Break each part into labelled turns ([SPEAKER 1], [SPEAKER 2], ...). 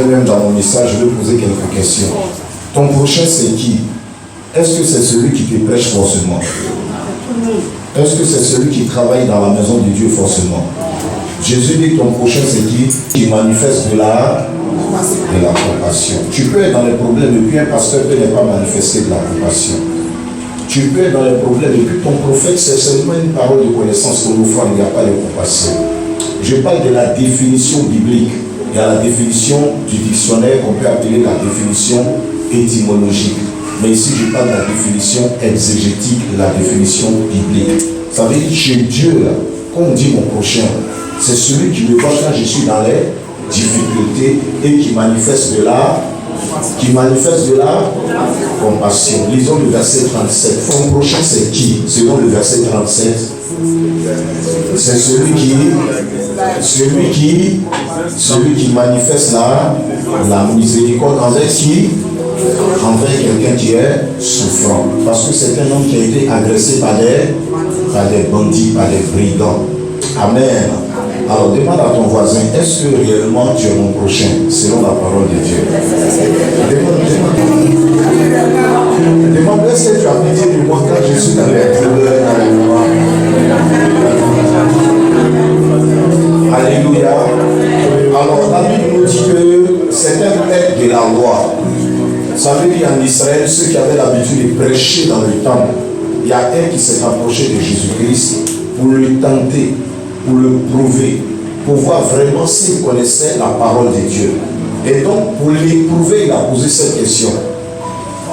[SPEAKER 1] rentrer même dans mon message, je vais poser quelques questions. Ton prochain, c'est qui? Est-ce que c'est celui qui te prêche forcément? Est-ce que c'est celui qui travaille dans la maison de Dieu forcément? Jésus dit ton prochain, c'est qui manifeste de la compassion. Tu peux être dans les problèmes et puis un pasteur peut ne pas manifester de la compassion. Tu peux être dans les problèmes et puis ton prophète, c'est seulement une parole de connaissance qu'on nous fera, il n'y a pas de compassion. Je parle de la définition biblique. Il y a la définition du dictionnaire qu'on peut appeler la définition étymologique. Mais ici, je parle de la définition exégétique, la définition biblique. Ça veut dire chez Dieu, là, comme dit mon prochain, c'est celui qui me voit quand je suis dans les difficultés et qui manifeste de la compassion. Lisons le verset 37. Ton prochain, c'est qui? Selon le verset 37. C'est celui qui manifeste la miséricorde envers qui? Envers quelqu'un qui est souffrant. Parce que c'est un homme qui a été agressé par des bandits, par des brigands. Amen. Alors demande à ton voisin, est-ce que réellement tu es mon prochain, selon la parole de Dieu? Demande, est-ce que tu as pitié de moi quand je suis dans les douleurs? Alléluia. Alors la Bible nous dit que c'est un maître de la loi. Ça veut dire en Israël, ceux qui avaient l'habitude de prêcher dans le temple, il y a un qui s'est approché de Jésus-Christ pour le tenter, pour le prouver, pour voir vraiment s'il connaissait la parole de Dieu. Et donc, pour l'éprouver, il a posé cette question.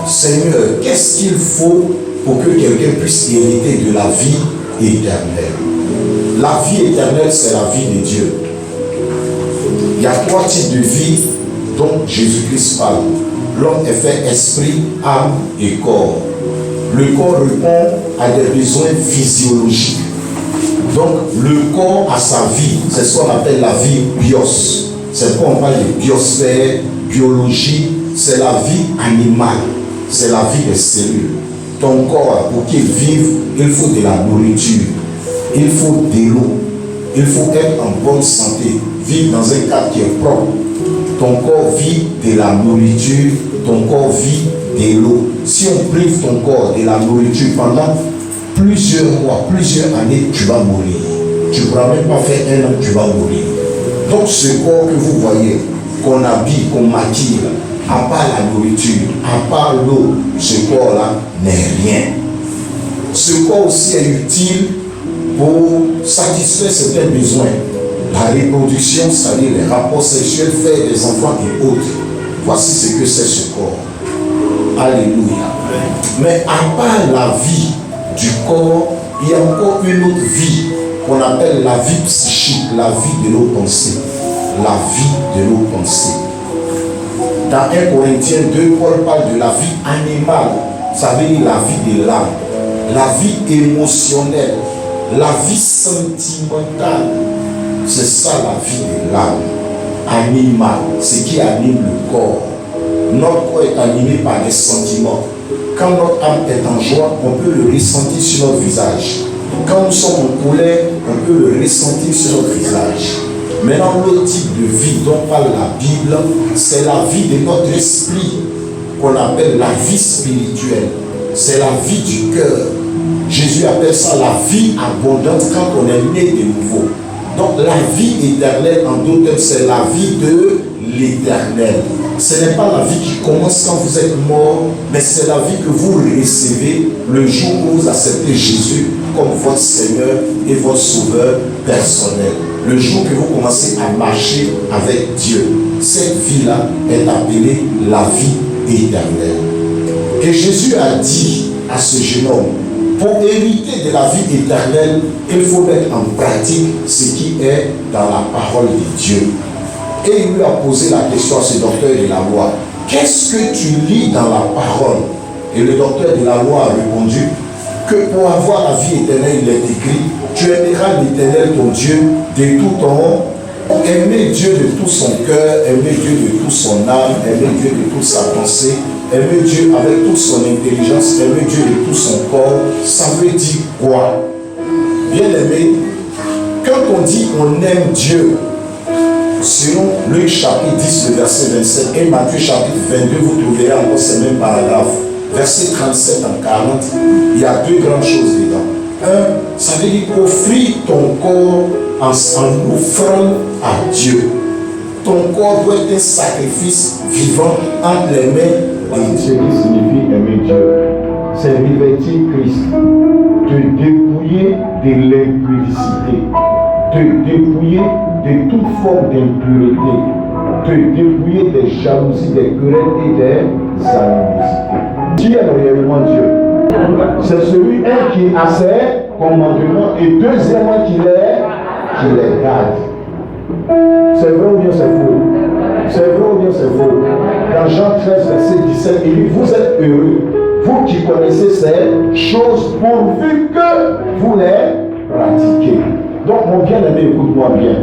[SPEAKER 1] Seigneur, qu'est-ce qu'il faut pour que quelqu'un puisse hériter de la vie éternelle? La vie éternelle, c'est la vie de Dieu. Il y a 3 types de vie dont Jésus-Christ parle. L'homme est fait esprit, âme et corps. Le corps répond à des besoins physiologiques. Donc, le corps a sa vie. C'est ce qu'on appelle la vie bios. C'est pourquoi on parle de biosphère, biologie. C'est la vie animale. C'est la vie des cellules. Ton corps, pour qu'il vive, il faut de la nourriture. Il faut de l'eau. Il faut être en bonne santé. Vivre dans un cadre qui est propre. Ton corps vit de la nourriture. Ton corps vit de l'eau. Si on prive ton corps de la nourriture pendant plusieurs mois, plusieurs années, tu vas mourir. Tu ne pourras même pas faire un an, tu vas mourir. Donc ce corps que vous voyez, qu'on habille, qu'on maquille, à part la nourriture, à part l'eau, ce corps-là n'est rien. Ce corps aussi est utile pour satisfaire certains besoins. La reproduction, c'est-à-dire les rapports sexuels, faire des enfants et autres. Voici ce que c'est ce corps. Alléluia. Mais à part la vie du corps, il y a encore une autre vie qu'on appelle la vie psychique, la vie de nos pensées. La vie de nos pensées. Dans 1 Corinthiens 2, Paul parle de la vie animale, ça veut dire la vie de l'âme, la vie émotionnelle, la vie sentimentale. C'est ça la vie de l'âme animale, ce qui anime le corps. Notre corps est animé par des sentiments. Quand notre âme est en joie, on peut le ressentir sur notre visage. Quand nous sommes en colère, on peut le ressentir sur notre visage. Maintenant, l'autre type de vie dont parle la Bible, c'est la vie de notre esprit, qu'on appelle la vie spirituelle. C'est la vie du cœur. Jésus appelle ça la vie abondante quand on est né de nouveau. Donc la vie éternelle, en d'autres termes, c'est la vie de l'éternel. Ce n'est pas la vie qui commence quand vous êtes mort, mais c'est la vie que vous recevez le jour où vous acceptez Jésus comme votre Seigneur et votre Sauveur personnel. Le jour que vous commencez à marcher avec Dieu, cette vie-là est appelée la vie éternelle. Et Jésus a dit à ce jeune homme, pour hériter de la vie éternelle, il faut mettre en pratique ce qui est dans la parole de Dieu. Et il lui a posé la question à ce docteur de la loi, qu'est-ce que tu lis dans la parole? Et le docteur de la loi a répondu que pour avoir la vie éternelle, il est écrit, tu aimeras l'Éternel ton Dieu de tout ton, aimer Dieu de tout son cœur, aimer Dieu de toute son âme, aimer Dieu de toute sa pensée, aimer Dieu avec toute son intelligence, aimer Dieu de tout son corps. Ça veut dire quoi? Bien aimé, quand on dit on aime Dieu, Selon Luc chapitre 10, le verset 27 et Matthieu chapitre 22, vous trouverez encore ces mêmes paragraphes. Verset 37 à 40, il y a deux grandes choses dedans. Un, ça veut dire offrir ton corps en offrande à Dieu. Ton corps doit être un sacrifice vivant entre les mains de Dieu. Ce qui signifie aimer Dieu, c'est revêtir Christ, te dépouiller de l'impudicité, te dépouiller de toute forme d'impureté, te dépouiller des jalousies, des querelles et des animosités. Qui est réellement Dieu? C'est celui qui a ses commandements et deuxièmement qui les garde. C'est vrai ou bien c'est faux? C'est vrai ou bien c'est faux? Dans Jean 13, verset 17, il dit, vous êtes heureux, vous qui connaissez ces choses, pourvu que vous les pratiquez. Donc mon bien-aimé, écoute-moi bien.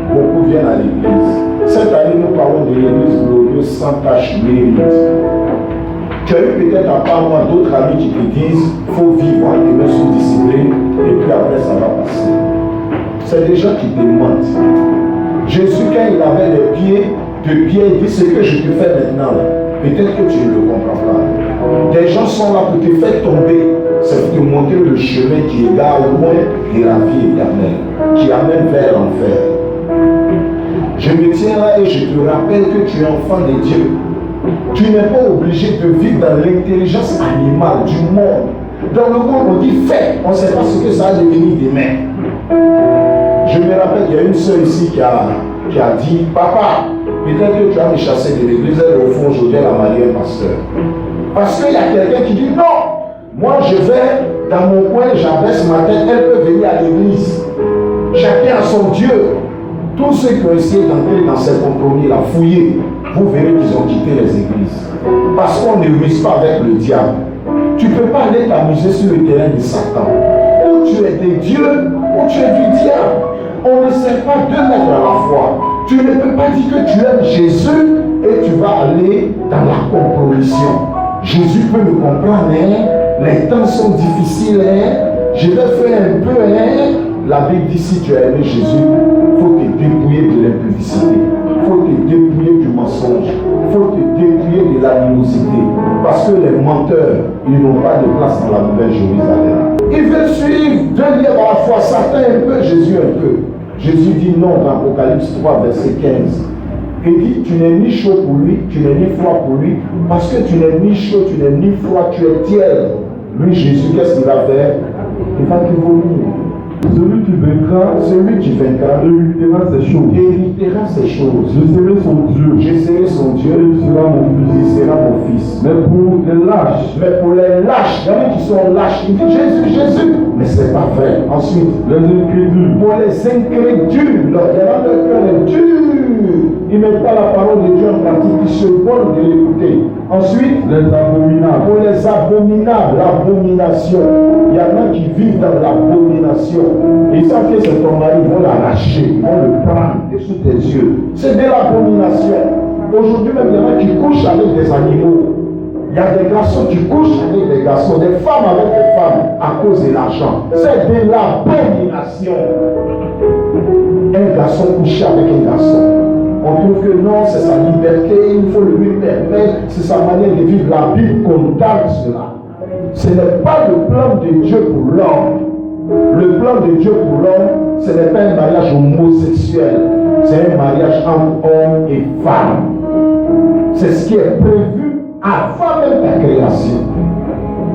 [SPEAKER 1] Beaucoup viennent à l'église. Cette année, nous parlons de l'église glorieuse sans tache mérite. Tu as eu peut-être à part moi d'autres amis qui te disent il faut vivre en aimant sous discipline et puis après ça va passer. C'est des gens qui te mentent. Jésus, quand il avait les pieds de Pierre, il dit ce que je te fais maintenant, peut-être que tu ne le comprends pas. Des gens sont là pour te faire tomber, c'est pour te montrer le chemin qui est là au loin de la vie éternelle, qui amène vers l'enfer. Je me tiens là et je te rappelle que tu es enfant de Dieu. Tu n'es pas obligé de vivre dans l'intelligence animale du monde. Dans le monde, on dit fais, on ne sait pas ce que ça va devenir demain. Je me rappelle, il y a une soeur ici qui a dit, papa, peut-être que tu vas me chasser de l'église, et au fond, aujourd'hui, elle a marié un pasteur. Parce qu'il y a quelqu'un qui dit, non, moi je vais dans mon coin, j'abaisse ma tête, elle peut venir à l'église. Chacun a son Dieu. Tous ceux qui ont essayé d'entrer dans ces compromis-là, fouiller, vous verrez qu'ils ont quitté les églises. Parce qu'on ne ruse pas avec le diable. Tu ne peux pas aller t'amuser sur le terrain de Satan. Ou tu es de Dieu, ou tu es du diable. On ne sert pas deux maîtres à la fois. Tu ne peux pas dire que tu aimes Jésus et tu vas aller dans la compromission. Jésus peut me comprendre, hein? Les temps sont difficiles, hein? Je vais faire un peu, hein? La Bible dit si tu as aimé Jésus, il faut te dépouiller de l'impudicité, il faut te dépouiller du mensonge, il faut te dépouiller de l'animosité. Parce que les menteurs, ils n'ont pas de place dans la nouvelle Jérusalem. Ils veulent suivre deux livres à la fois, Satan un peu, Jésus un peu. Jésus dit non dans Apocalypse 3, verset 15. Il dit tu n'es ni chaud pour lui, tu n'es ni froid pour lui, parce que tu n'es ni chaud, tu n'es ni froid, tu es tiède. Lui, Jésus, qu'est-ce qu'il va faire? Il va te vomir. Celui qui vaincra héritera ces choses. Je serai son Dieu. Et il sera mon fils. Mais pour les lâches, il y en a qui sont lâches, ils disent Jésus. Mais ce n'est pas vrai. Ensuite, pour les incrédules, leur cœur est dur. Ils ne mettent pas la parole de Dieu en pratique, ils se volent de l'écouter. Ensuite, pour les abominables, l'abomination. Il y en a qui vivent dans l'abomination. Ils savent que c'est ton mari, ils vont l'arracher, ils vont le prendre sous tes yeux. C'est de l'abomination. Aujourd'hui même, il y en a qui couchent avec des animaux. Il y a des garçons qui couchent avec des garçons, des femmes avec des femmes à cause de l'argent. C'est de l'abomination. Un garçon couché avec un garçon. On trouve que non, c'est sa liberté, il faut le lui permettre, c'est sa manière de vivre. La Bible condamne cela. Ce n'est pas le plan de Dieu pour l'homme. Le plan de Dieu pour l'homme, ce n'est pas un mariage homosexuel, c'est un mariage entre homme et femme. C'est ce qui est prévu avant même la création.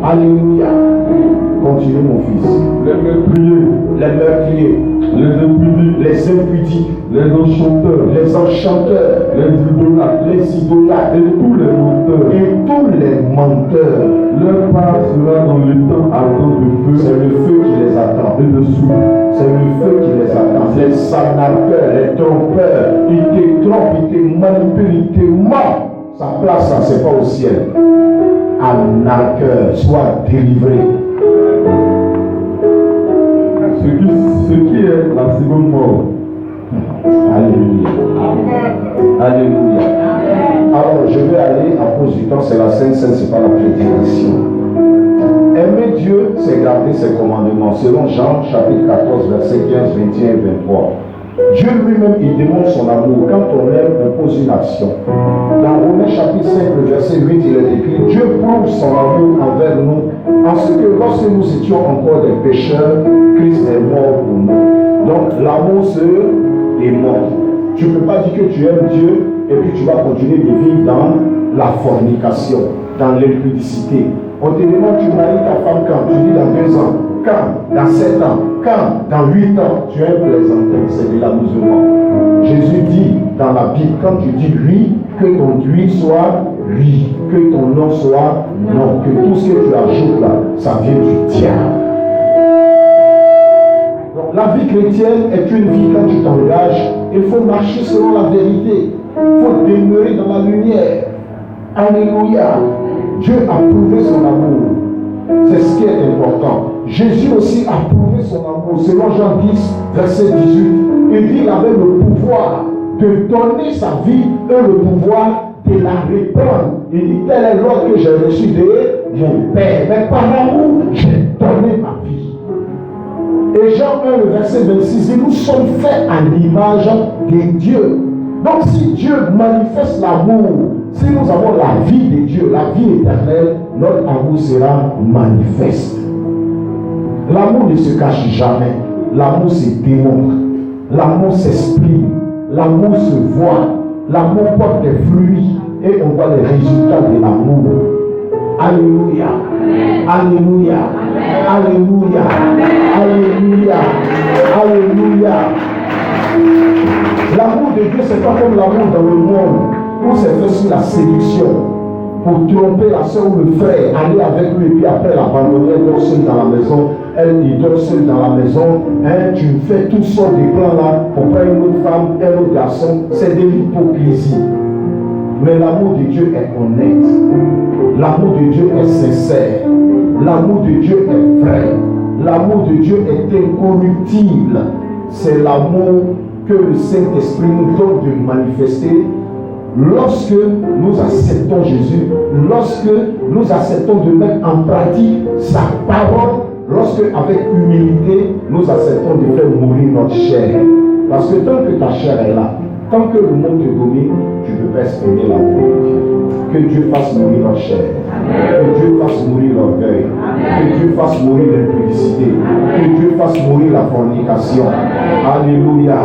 [SPEAKER 1] Alléluia. Continue mon fils. Les meurtriers, les impudiques, les enchanteurs, les idolâtres, et tous les menteurs.
[SPEAKER 2] Leur part sera dans le temps ardent de feu.
[SPEAKER 1] C'est le feu qui les attend.
[SPEAKER 2] Et de souffle.
[SPEAKER 1] C'est le feu qui les attend. Les arnaqueurs, les trompeurs, ils te trompent, ils te manipulent, ils te mentent. Sa place, ça, c'est pas au ciel. Arnaqueur, sois délivré.
[SPEAKER 2] Ce qui est la seconde mort.
[SPEAKER 1] Alléluia. Alléluia. Alors, je vais aller à cause du temps, c'est la Sainte Seine, c'est pas la prédication. Aimer Dieu, c'est garder ses commandements. Selon Jean, chapitre 14, versets 15, 21 et 23. Dieu lui-même, il démontre son amour. Quand on aime, on pose une action. Dans Romains chapitre 5, le verset 8, il est écrit: Dieu prouve son amour envers nous, en ce que lorsque nous étions encore des pécheurs, Christ est mort pour nous. Donc l'amour se démontre. Tu ne peux pas dire que tu aimes Dieu et puis tu vas continuer de vivre dans la fornication, dans l'impudicité. On te demande, tu maries ta femme quand? Tu dis dans 2 ans. Quand? Dans 7 ans. Quand? Dans 8 ans. Tu es un plaisantin, c'est de l'amusement. Jésus dit dans la Bible, quand tu dis oui, que ton oui soit oui, que ton non soit non, que tout ce que tu ajoutes là, ça vient du diable. Donc la vie chrétienne est une vie quand tu t'engages, il faut marcher selon la vérité, il faut demeurer dans la lumière. Alléluia. Dieu a prouvé son amour. C'est ce qui est important. Jésus aussi a prouvé son amour. Selon Jean 10, verset 18, il dit qu'il avait le pouvoir de donner sa vie et le pouvoir de la reprendre. Il dit: tel est l'ordre que j'ai reçu de mon Père. Mais par amour, j'ai donné ma vie. Et Jean 1, le verset 26, dit: nous sommes faits à l'image de Dieu. Donc si Dieu manifeste l'amour, si nous avons la vie de Dieu, la vie éternelle, notre amour sera manifeste. L'amour ne se cache jamais. L'amour se démontre. L'amour s'exprime. L'amour se voit. L'amour porte des fruits. Et on voit les résultats de l'amour. Alléluia. Alléluia. Alléluia. Alléluia. Alléluia. L'amour de Dieu, c'est pas comme l'amour dans le monde, où c'est fait sur la séduction, pour tromper la soeur ou le frère, aller avec lui et puis après l'abandonner, elle dort seule dans la maison, il dort seul dans la maison, tu fais toutes sortes de plans là, pour prendre une autre femme, un autre garçon, c'est de l'hypocrisie. Mais l'amour de Dieu est honnête, l'amour de Dieu est sincère, l'amour de Dieu est vrai, l'amour de Dieu est incorruptible. C'est l'amour que le Saint-Esprit nous donne de manifester lorsque nous acceptons Jésus, lorsque nous acceptons de mettre en pratique sa parole, lorsque avec humilité nous acceptons de faire mourir notre chair. Parce que tant que ta chair est là, tant que le monde te domine, tu ne peux pas exprimer l'amour de Dieu. Que Dieu fasse mourir notre chair, que Dieu fasse mourir l'orgueil, que Dieu fasse mourir l'impudicité, que Dieu fasse mourir la fornication. Alléluia.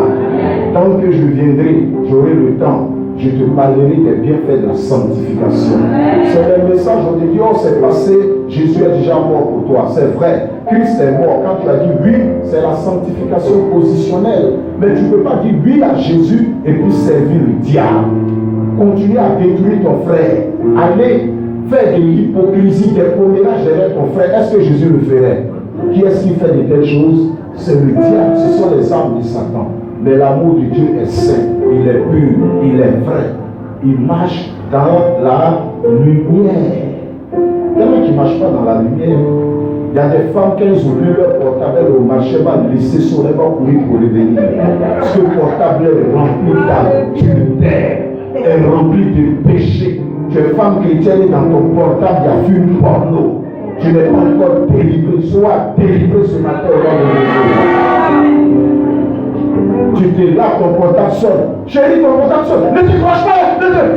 [SPEAKER 1] Tant que je viendrai, j'aurai le temps, je te parlerai des bienfaits de la sanctification. C'est le message, on te dit: oh, c'est passé, Jésus est déjà mort pour toi. C'est vrai, Christ est mort. Quand tu as dit oui, c'est la sanctification positionnelle. Mais tu ne peux pas dire oui à Jésus et puis servir le diable. Continuer à détruire ton frère, aller faire de l'hypocrisie, des commérages derrière ton frère. Est-ce que Jésus le ferait? Qui est-ce qui fait de telles choses? C'est le diable, ce sont les armes de Satan. Mais l'amour de Dieu est saint, il est pur, il est vrai. Il marche dans la lumière. Il y en a qui ne marchent pas dans la lumière. Il y a des femmes qui ont oublié leur portable au marché, va laisser sur les bancs courir pour revenir. Ce portable est rempli d'adultère, est rempli de péché. Tu es femme chrétienne et dans ton portable, il y a film porno. Tu n'es pas encore délivré. Sois délivré ce matin au nom de Jésus. Tu te laves ton portable seul. Chérie, ton portable seul. Ne te croche pas.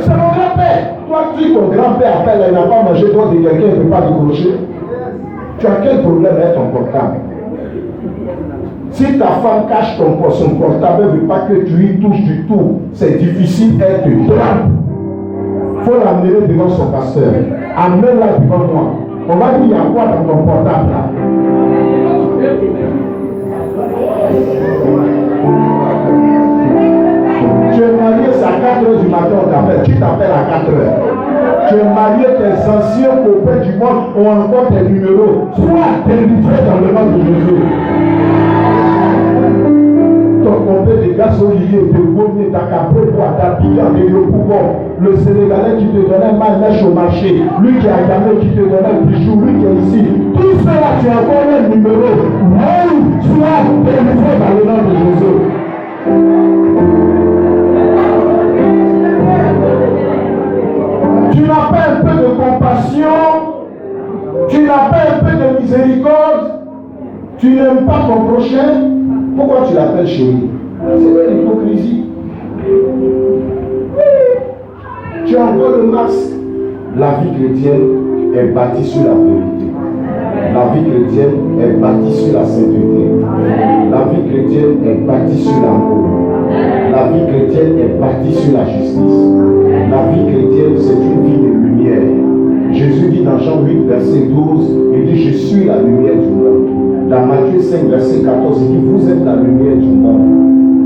[SPEAKER 1] C'est mon grand-père. Toi, si ton grand-père appelle, il n'a pas mangé, toi, de quelqu'un, il ne peut pas décrocher. Tu as quel problème avec ton portable? Si ta femme cache son portable, elle ne veut pas que tu y touches du tout. C'est difficile, elle te trompe. Il faut l'amener devant son pasteur. Amène-la devant moi. On va dire: il y a quoi dans ton portable là? Tu es marié, c'est à 4h du matin, on t'appelle. Qui t'appelle à 4h? Tu es marié, tes anciens copains du monde ont encore tes numéros. Sois délivré dans le nom de Jésus. Ton copain de gasoline, de bonnet, d'accabré, d'Abidjan, de Yopougon, le Sénégalais qui te donnait ma mèche au marché, lui qui a gagné, qui te donnait un bijou, lui qui est ici. Tout cela, tu as encore un numéro. Oui, sois délivré dans le nom de Jésus. Tu n'as pas un peu de compassion, tu n'as pas un peu de miséricorde, tu n'aimes pas ton prochain. Pourquoi tu l'appelles chérie? C'est de l'hypocrisie. Tu as encore le masque. La vie chrétienne est bâtie sur la vérité. La vie chrétienne est bâtie sur la sainteté. La vie chrétienne est bâtie sur l'amour. La vie chrétienne est bâtie sur la justice. La vie chrétienne, c'est une vie de lumière. Jésus dit dans Jean 8, verset 12, il dit, je suis la lumière du monde. Dans Matthieu 5, verset 14, il dit, vous êtes la lumière du monde.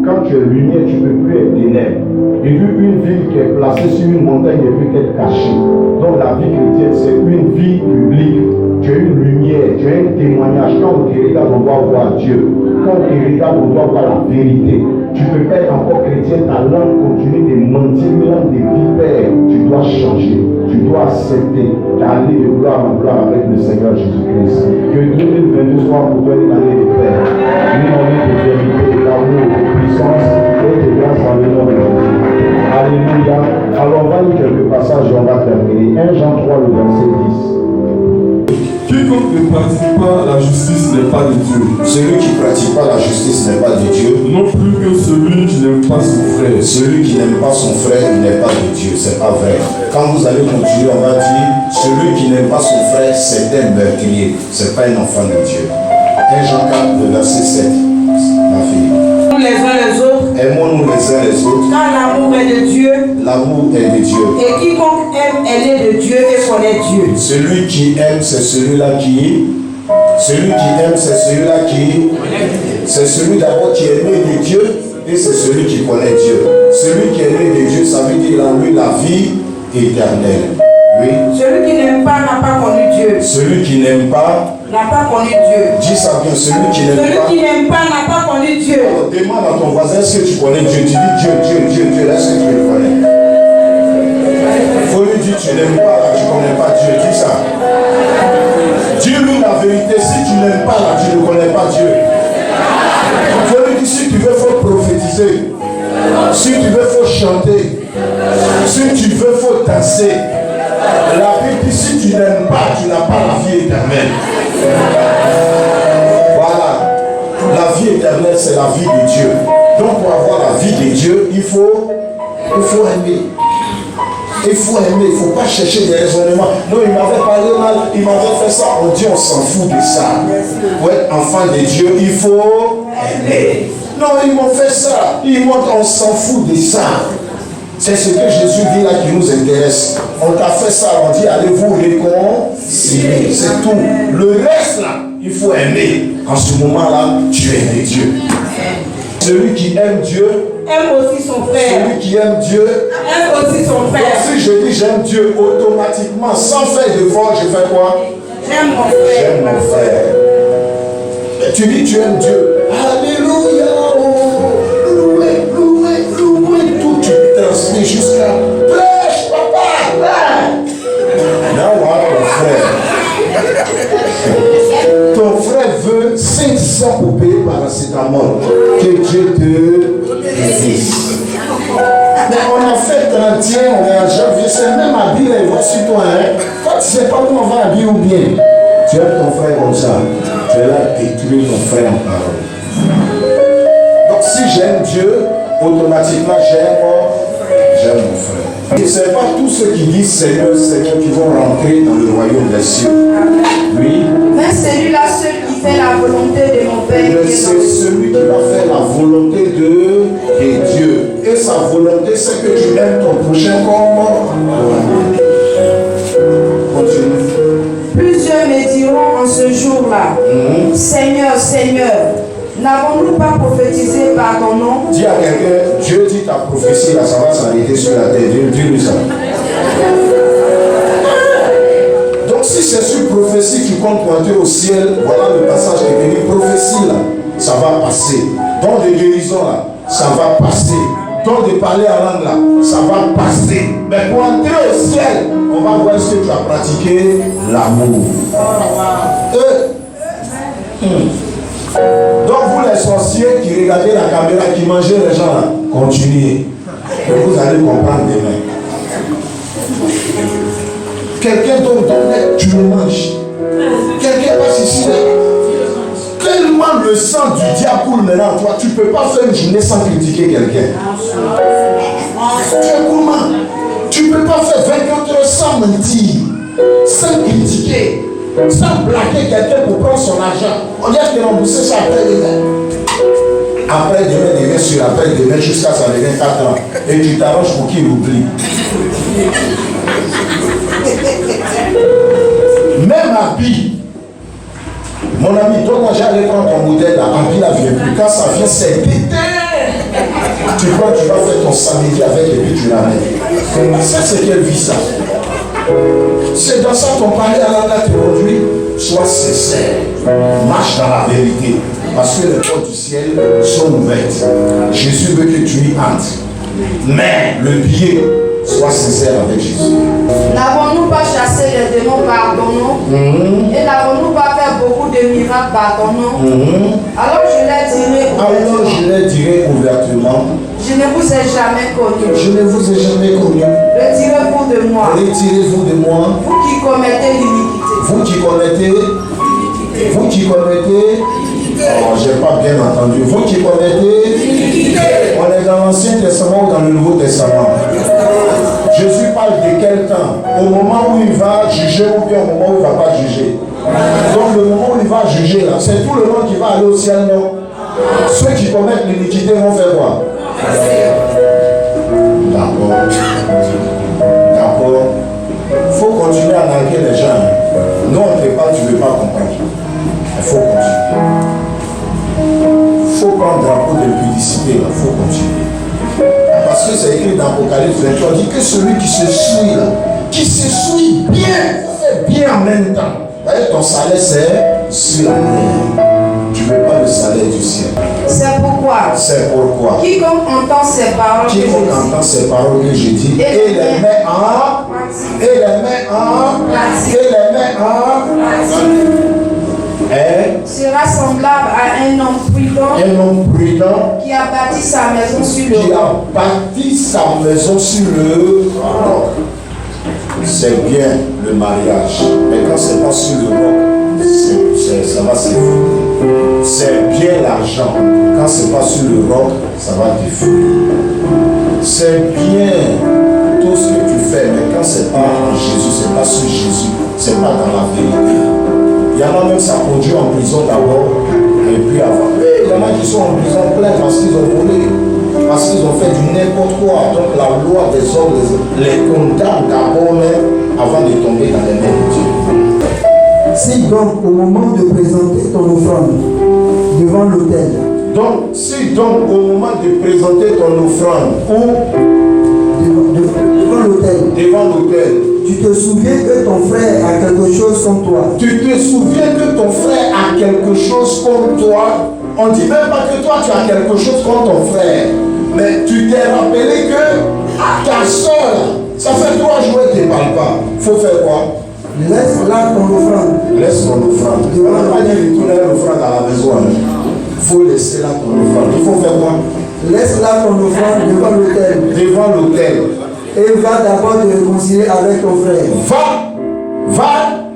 [SPEAKER 1] Quand tu es lumière, tu ne peux plus être ténèbres. Il dit, une ville qui est placée sur une montagne ne peut être cachée. Donc la vie chrétienne, c'est une vie publique. Tu as une lumière, tu as un témoignage. Quand on te regarde, on doit voir Dieu. Quand on te regarde, on doit voir la vérité. Tu ne peux pas être encore chrétien, ta langue continue de mentir, une langue de vipère. Tu dois changer, tu dois accepter d'aller de gloire en gloire avec le Seigneur Jésus-Christ. Que 2022 soit pour toi une année de paix, une année de vérité, d'amour, de puissance et de grâce en le nom de Jésus. Alléluia. Alors on va lire quelques passages et on va terminer. 1 Jean 3, le verset 10.
[SPEAKER 2] Quiconque ne pratique pas la justice n'est pas de Dieu.
[SPEAKER 1] Celui qui ne pratique pas la justice n'est pas de Dieu.
[SPEAKER 2] Non plus que celui qui n'aime pas son frère.
[SPEAKER 1] Celui qui n'aime pas son frère, il n'est pas de Dieu. C'est pas vrai. Quand vous allez continuer, on va dire celui qui n'aime pas son frère, c'est un meurtrier. C'est pas un enfant de Dieu. 1 Jean 4, le verset 7. Ma fille.
[SPEAKER 3] Nous les uns les autres.
[SPEAKER 1] Aimons-nous les uns les autres.
[SPEAKER 3] Car l'amour est de Dieu.
[SPEAKER 1] L'amour est de Dieu.
[SPEAKER 3] Et quiconque aime est né de Dieu et connaît Dieu.
[SPEAKER 1] Celui qui aime, c'est celui-là qui. Celui qui aime, c'est celui-là qui. C'est celui d'abord qui est né de Dieu et c'est celui qui connaît Dieu. Celui qui est né de Dieu, ça veut dire en lui la vie éternelle. Oui.
[SPEAKER 3] Celui qui n'aime pas n'a pas connu Dieu.
[SPEAKER 1] Celui qui n'aime pas
[SPEAKER 3] n'a pas connu Dieu.
[SPEAKER 1] Dis ça bien, celui qui n'aime pas.
[SPEAKER 3] Celui qui n'aime pas n'a pas connu Dieu.
[SPEAKER 1] Alors, demande à ton voisin, est-ce que tu connais Dieu? Tu dis Dieu, Dieu, Dieu, Dieu, est-ce que tu le connais? Il faut lui dire tu n'aimes pas là, tu ne connais pas Dieu. Dis ça. Dis-lui la vérité, si tu n'aimes pas là, tu ne connais pas Dieu. Il faut lui dire si tu veux, il faut prophétiser. Si tu veux, il faut chanter. Si tu veux, il faut danser. La Bible dit si tu n'aimes pas, tu n'as pas la vie éternelle. Voilà. La vie éternelle, c'est la vie de Dieu. Donc pour avoir la vie de Dieu, il faut aimer. Il faut aimer, il ne faut pas chercher des raisonnements. Non, il m'avait parlé mal, il m'avait fait ça. On dit on s'en fout de ça. Pour être enfant de Dieu, il faut aimer. Non, ils m'ont fait ça. Ils m'ont dit on s'en fout de ça. C'est ce que Jésus dit là qui nous intéresse. On t'a fait ça, on dit allez-vous réconcilier. C'est tout. Le reste là, il faut aimer. En ce moment-là, tu aimes Dieu. Celui qui aime Dieu
[SPEAKER 3] aime aussi son frère.
[SPEAKER 1] Celui qui aime Dieu
[SPEAKER 3] aime aussi son frère.
[SPEAKER 1] Donc si je dis j'aime Dieu, automatiquement, sans faire d'effort, je fais quoi?
[SPEAKER 3] J'aime mon frère.
[SPEAKER 1] J'aime mon frère. Et tu dis tu aimes Dieu. Alléluia. Loué, loué, loué. Tout tu transmets jusqu'à prêche, papa. Là, voilà ton frère veut 500 pour payer paracétamol. Que Dieu te bénisse. Mais on a fait 31, on est en janvier, c'est même habillé, il va sur toi. Toi, tu ne sais pas où on va habiller ou bien. Tu aimes ton frère comme ça. Tu es là à détruire ton frère en parole. Donc si j'aime Dieu, automatiquement j'aime mon frère. Et ce n'est pas tous ceux qui disent Seigneur, Seigneur qui vont rentrer dans le royaume des cieux. Oui.
[SPEAKER 3] Mais celui-là seul qui fait la volonté de mon Père.
[SPEAKER 1] Mais c'est celui qui va faire la volonté de Dieu. Et sa volonté, c'est que tu aimes ton prochain comme toi. Continue.
[SPEAKER 3] Plusieurs me diront en ce jour-là, Seigneur, Seigneur, n'avons-nous pas prophétisé par ton nom?
[SPEAKER 1] Dis à quelqu'un, Dieu dit ta prophétie, là, ça va s'arrêter sur la terre. Dis-lui ça. Donc si c'est sur prophétie qui compte pointer au ciel, voilà le passage qui est venu. Prophétie là, ça va passer. Don de guérison là, ça va passer. Don de parler en langue là, ça va passer. Mais pour entrer au ciel, on va voir ce que tu as pratiqué, l'amour. Donc vous les sorciers qui regardez la caméra, qui mangez les gens là, continuez. Vous allez comprendre demain. Quelqu'un d'autre, tu le manges. Quelqu'un passe ici là. Tellement le sang du diable coule maintenant en toi, tu ne peux pas faire une journée sans critiquer quelqu'un. Tu es gourmand. Tu ne peux pas faire 24 heures sans mentir, sans critiquer, sans blaguer quelqu'un pour prendre son argent. On dit que rembourser ça après demain. Après demain sur après demain jusqu'à ça devient 4 ans. Et tu t'arranges pour qu'il oublie. Même habit. Mon ami, toi, moi j'allais prendre ton modèle là, habit la vient plus. Quand ça vient, c'est pété. Tu crois que tu vas faire ton samedi avec et puis tu l'amènes. Ça, c'est quelle vie ça? C'est dans ça ton palais à la date aujourd'hui. Sois sincère. Marche dans la vérité. Parce que les portes du ciel sont ouvertes. Jésus veut que tu y entres. Mais le billet, sois sincère avec Jésus.
[SPEAKER 3] N'avons-nous pas chassé les démons par ton nom? Et n'avons-nous pas fait beaucoup de miracles par ton nom? Alors je leur dirai ouvertement. Je ne vous ai jamais connu.
[SPEAKER 1] Je ne vous ai jamais connu.
[SPEAKER 3] Retirez-vous de moi.
[SPEAKER 1] Retirez-vous de moi.
[SPEAKER 3] Vous qui commettez l'iniquité.
[SPEAKER 1] Vous qui commettez. Oh, j'ai pas bien entendu. Vous qui commettez. On est dans l'Ancien Testament ou dans le Nouveau Testament? Jésus parle de quel temps? Au moment où il va juger ou bien au moment où il ne va pas juger? Donc le moment où il va juger, là, c'est tout le monde qui va aller au ciel, non? Ceux qui commettent l'iniquité vont faire quoi? D'accord. Il faut continuer à narguer les gens. Nous, on ne fait pas, tu ne veux pas comprendre. Il faut continuer. Il faut prendre drapeau de pudicité, il faut continuer. Parce que c'est écrit dans Apocalypse 23, il dit que celui qui se suit là, qui se suit bien, fait bien en même temps. D'ailleurs, ton salaire c'est sur la terre. Tu ne veux pas le salaire du ciel.
[SPEAKER 3] C'est pourquoi. Quiconque entend ces paroles
[SPEAKER 1] que je dis, et les met en
[SPEAKER 3] sera semblable à un homme prudent qui a bâti sa maison sur le roc.
[SPEAKER 1] C'est bien le mariage, mais quand c'est pas sur le roc, ça va s'effondrer. C'est bien l'argent, quand c'est pas sur le roc, ça va t'effondrer. C'est bien tout ce que tu fais, mais quand c'est pas en Jésus, c'est pas sur Jésus, c'est pas dans la vérité. Il y en a même ça conduit en prison d'abord et puis avant. Mais il y en a qui sont en prison plein parce qu'ils ont volé, parce qu'ils ont fait du n'importe quoi. Donc la loi des hommes les condamne d'abord même avant de tomber dans les mains de Dieu.
[SPEAKER 4] Si donc au moment de présenter ton offrande devant l'autel,
[SPEAKER 1] devant l'autel,
[SPEAKER 4] tu te souviens que ton frère a quelque chose contre toi.
[SPEAKER 1] On ne dit même pas que toi tu as quelque chose contre ton frère, mais tu t'es rappelé que ta soeur, ça fait 3 jours qu'elle ne parle pas. Il faut faire quoi?
[SPEAKER 4] Laisse là ton offrande.
[SPEAKER 1] On n'a pas dit retourner l'offrande à la maison. Il faut laisser là ton offrande. Il faut faire quoi?
[SPEAKER 4] Laisse là ton offrande devant l'autel. Et va d'abord te réconcilier avec ton frère.
[SPEAKER 1] Va.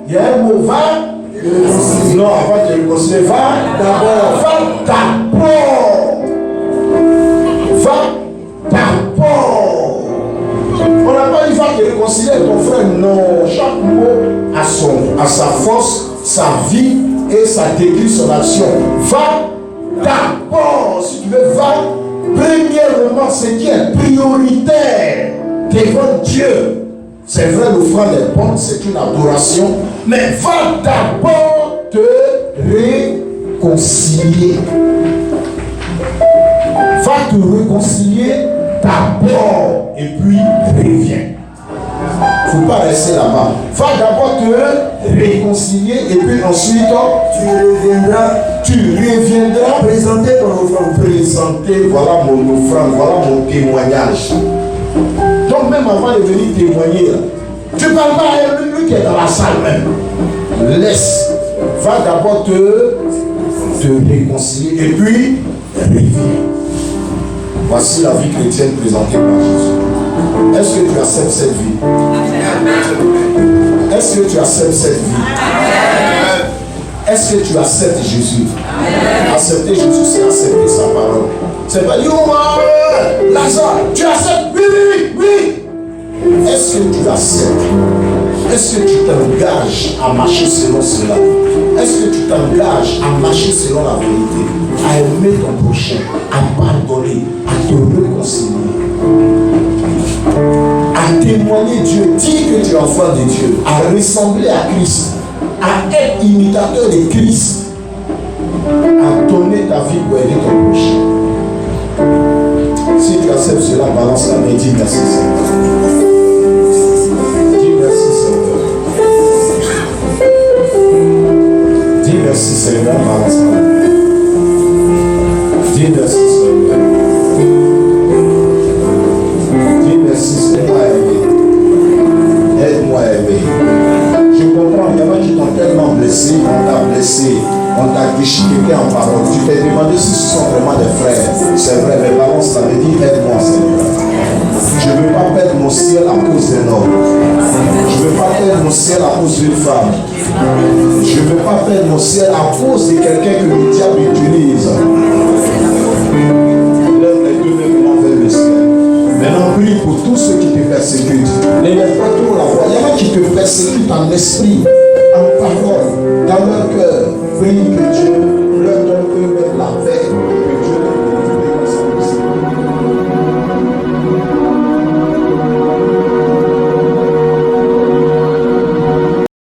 [SPEAKER 1] Il y a un mot, va. Non, avant de te réconcilier, va d'abord. On n'a pas dit va te réconcilier avec ton frère. Non, chaque mot a sa force, sa vie et ça décrit son action. Va d'abord. Si tu veux, va. Premièrement, ce qui est prioritaire devant Dieu. C'est vrai, l'offrande est bonne, c'est une adoration, mais va d'abord te réconcilier. Va te réconcilier d'abord et puis reviens. Il ne faut pas rester là-bas. Va d'abord te réconcilier et puis ensuite tu reviendras
[SPEAKER 4] Présenter ton offrande.
[SPEAKER 1] Voilà mon offrande, voilà mon témoignage. Donc même avant de venir témoigner, là, tu ne parles pas à lui qui est dans la salle même. Laisse. Va d'abord te réconcilier et puis reviens. Voici la vie chrétienne présentée par Jésus. Est-ce que tu acceptes cette vie? Est-ce que tu acceptes cette vie? Est-ce que tu acceptes Jésus? Accepter Jésus, c'est accepter sa parole. C'est pas dire, oh, Lazare, tu acceptes? Oui, oui, oui. Est-ce que tu acceptes? Est-ce que tu t'engages à marcher selon cela? Est-ce que tu t'engages à marcher selon la vérité? À aimer ton prochain, à pardonner, à te réconcilier, à témoigner Dieu, dire que tu es enfant de Dieu, à ressembler à Christ, à être imitateur de Christ, à donner ta vie pour aider ton prochain. Si tu acceptes cela, balance la main, dis merci Seigneur. Dis merci Seigneur. Dis merci Seigneur, balance la main. Dis merci Seigneur. Dis merci Seigneur. Aide-moi à aimer. Je comprends, il y en a qui t'ont tellement blessé, on t'a blessé, on t'a déchiqueté en parole. Tu t'es demandé si ce sont vraiment des frères. C'est vrai, mais balance la dit, aide-moi Seigneur. Je ne veux pas perdre mon ciel à cause d'un homme. Je ne veux pas perdre mon ciel à cause d'une femme. Je ne veux pas perdre mon ciel à cause de quelqu'un que le diable utilise. Lève les deux mains maintenant vers le ciel. Maintenant, prie pour tous ceux qui te persécutent. Ne lève pas trop la voix. Il y en a qui te persécutent en esprit, en parole, dans leur cœur. Prie que